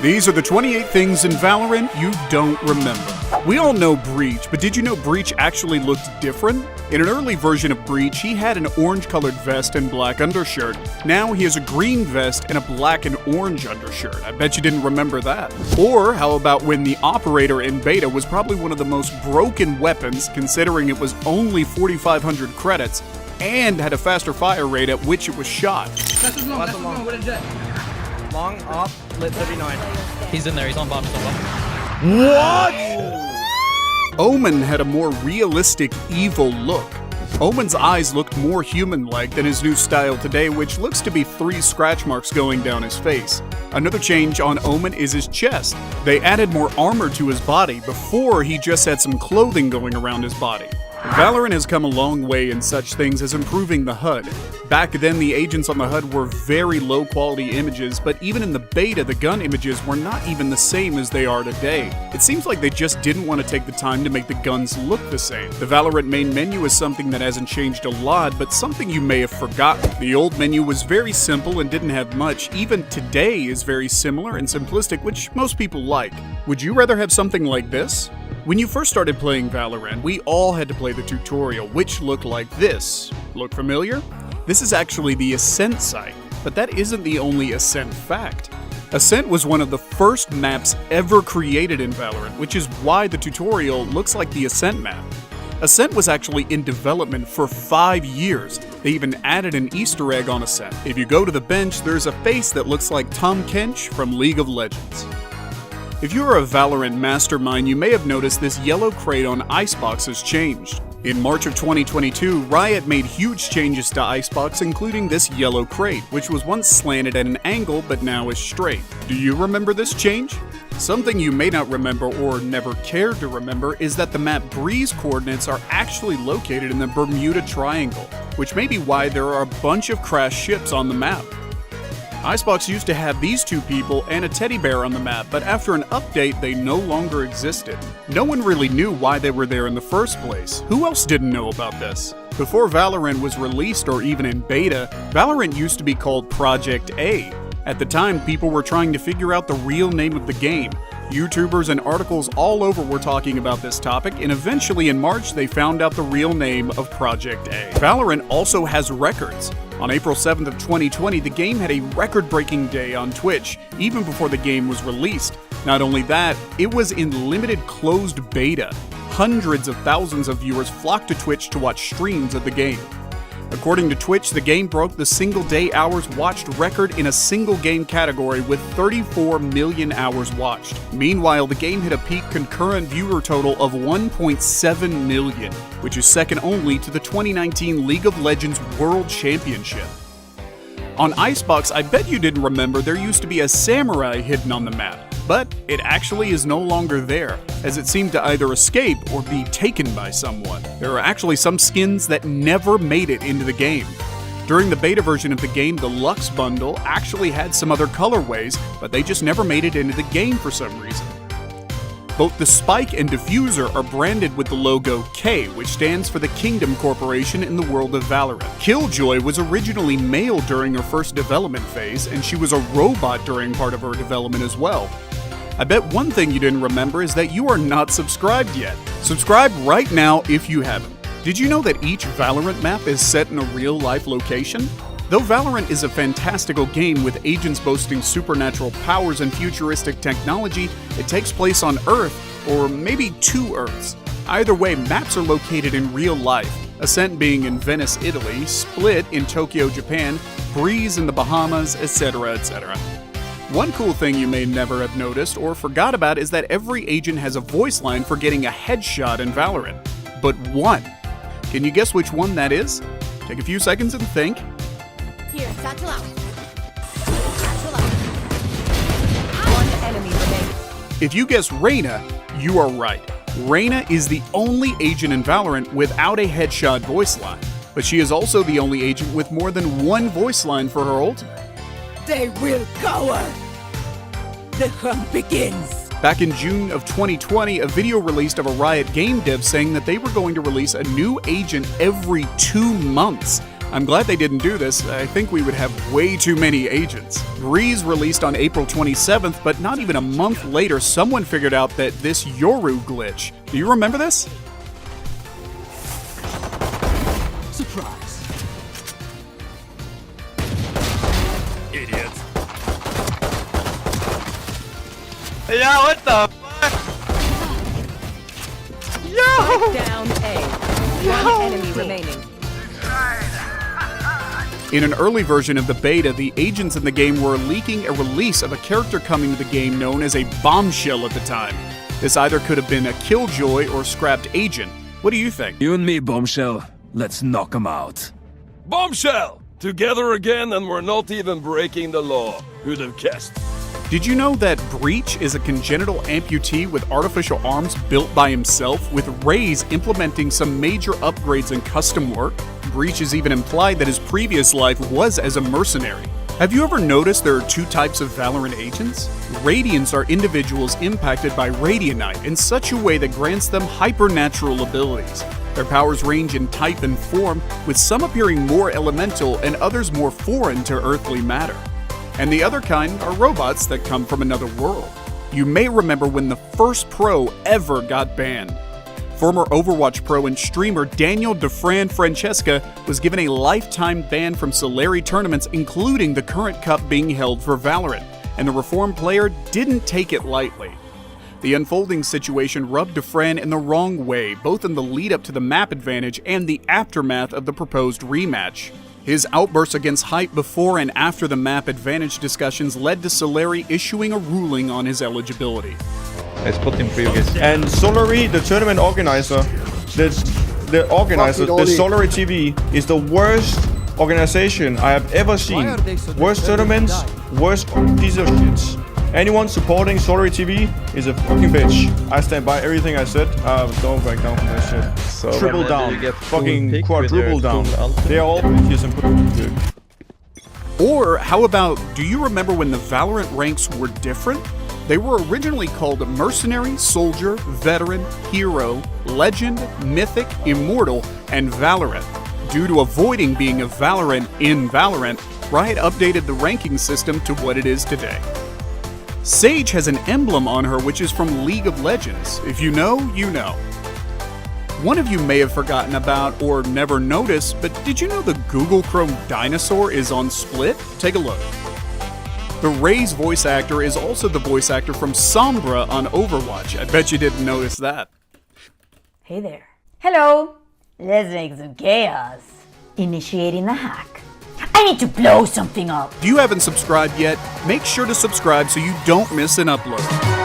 These are the 28 things in Valorant you don't remember. We all know Breach, but did you know Breach actually looked different? In an early version of Breach, he had an orange-colored vest and black undershirt. Now he has a green vest and a black and orange undershirt. I bet you didn't remember that. Or how about when the operator in beta was probably one of the most broken weapons, considering it was only 4,500 credits, and had a faster fire rate at which it was shot. That's long. What a Jett. Long, off, lit 39. He's in there, he's on bottom. What? Omen had a more realistic, evil look. Omen's eyes looked more human-like than his new style today, which looks to be 3 scratch marks going down his face. Another change on Omen is his chest. They added more armor to his body. Before, he just had some clothing going around his body. Valorant has come a long way in such things as improving the HUD. Back then, the agents on the HUD were very low-quality images, but even in the beta, the gun images were not even the same as they are today. It seems like they just didn't want to take the time to make the guns look the same. The Valorant main menu is something that hasn't changed a lot, but something you may have forgotten. The old menu was very simple and didn't have much. Even today is very similar and simplistic, which most people like. Would you rather have something like this? When you first started playing Valorant, we all had to play the tutorial, which looked like this. Look familiar? This is actually the Ascent site, but that isn't the only Ascent fact. Ascent was one of the first maps ever created in Valorant, which is why the tutorial looks like the Ascent map. Ascent was actually in development for 5 years. They even added an Easter egg on Ascent. If you go to the bench, there's a face that looks like Tom Kench from League of Legends. If you're a Valorant mastermind, you may have noticed this yellow crate on Icebox has changed. In March of 2022, Riot made huge changes to Icebox, including this yellow crate, which was once slanted at an angle but now is straight. Do you remember this change? Something you may not remember or never cared to remember is that the map Breeze coordinates are actually located in the Bermuda Triangle, which may be why there are a bunch of crashed ships on the map. Icebox used to have these 2 people and a teddy bear on the map, but after an update, they no longer existed. No one really knew why they were there in the first place. Who else didn't know about this? Before Valorant was released or even in beta, Valorant used to be called Project A. At the time, people were trying to figure out the real name of the game. YouTubers and articles all over were talking about this topic, and eventually in March, they found out the real name of Project A. Valorant also has records. On April 7th of 2020, the game had a record-breaking day on Twitch, even before the game was released. Not only that, it was in limited closed beta. Hundreds of thousands of viewers flocked to Twitch to watch streams of the game. According to Twitch, the game broke the single-day hours watched record in a single game category with 34 million hours watched. Meanwhile, the game hit a peak concurrent viewer total of 1.7 million, which is second only to the 2019 League of Legends World Championship. On Icebox, I bet you didn't remember there used to be a samurai hidden on the map, but it actually is no longer there, as it seemed to either escape or be taken by someone. There are actually some skins that never made it into the game. During the beta version of the game, the Lux bundle actually had some other colorways, but they just never made it into the game for some reason. Both the Spike and Diffuser are branded with the logo K, which stands for the Kingdom Corporation in the world of Valorant. Killjoy was originally male during her first development phase, and she was a robot during part of her development as well. I bet one thing you didn't remember is that you are not subscribed yet. Subscribe right now if you haven't. Did you know that each Valorant map is set in a real-life location? Though Valorant is a fantastical game with agents boasting supernatural powers and futuristic technology, it takes place on Earth, or maybe 2 Earths. Either way, maps are located in real life, Ascent being in Venice, Italy, Split in Tokyo, Japan, Breeze in the Bahamas, etc., etc. One cool thing you may never have noticed or forgot about is that every agent has a voice line for getting a headshot in Valorant. But one. Can you guess which one that is? Take a few seconds and think. Here, satchel out. Satchel out. One enemy remaining. If you guess Reyna, you are right. Reyna is the only agent in Valorant without a headshot voice line. But she is also the only agent with more than one voice line for her ultimate. They will cower! The hunt begins! Back in June of 2020, a video released of a Riot game dev saying that they were going to release a new agent every 2 months. I'm glad they didn't do this. I think we would have way too many agents. Breeze released on April 27th, but not even a month later, someone figured out that this Yoru glitch. Do you remember this? Surprise. Idiot. Yeah, what the fuck? Yo! Down A. One enemy remaining. In an early version of the beta, the agents in the game were leaking a release of a character coming to the game known as a bombshell at the time. This either could have been a killjoy or scrapped agent. What do you think? You and me, Bombshell. Let's knock him out. Bombshell! Together again and we're not even breaking the law. Who'd have guessed? Did you know that Breach is a congenital amputee with artificial arms built by himself, with Raze implementing some major upgrades and custom work? Breach has even implied that his previous life was as a mercenary. Have you ever noticed there are two types of Valorant agents? Radiants are individuals impacted by Radianite in such a way that grants them hypernatural abilities. Their powers range in type and form, with some appearing more elemental and others more foreign to earthly matter. And the other kind are robots that come from another world. You may remember when the first pro ever got banned. Former Overwatch pro and streamer Daniel DeFran Francesca was given a lifetime ban from Solari tournaments, including the current cup being held for Valorant, and the reformed player didn't take it lightly. The unfolding situation rubbed DeFran in the wrong way, both in the lead up to the map advantage and the aftermath of the proposed rematch. His outbursts against hype before and after the map advantage discussions led to Solari issuing a ruling on his eligibility. Let's put him previous. And Solari, the tournament organizer, the organizer, the Solari TV is the worst organization I have ever seen. Worst tournaments, worst piece of shit. Anyone supporting Solari TV is a fucking bitch. I stand by everything I said. Don't back down from that shit. So triple down, fucking quadruple down. They are all bitches and put them good. Or how about, do you remember when the Valorant ranks were different? They were originally called Mercenary, Soldier, Veteran, Hero, Legend, Mythic, Immortal, and Valorant. Due to avoiding being a Valorant in Valorant, Riot updated the ranking system to what it is today. Sage has an emblem on her which is from League of Legends. If you know, you know. One of you may have forgotten about or never noticed, but did you know the Google Chrome dinosaur is on Split? Take a look. The Raze voice actor is also the voice actor from Sombra on Overwatch. I bet you didn't notice that. Hey there. Hello. Let's make some chaos. Initiating the hack. I need to blow something up. If you haven't subscribed yet, make sure to subscribe so you don't miss an upload.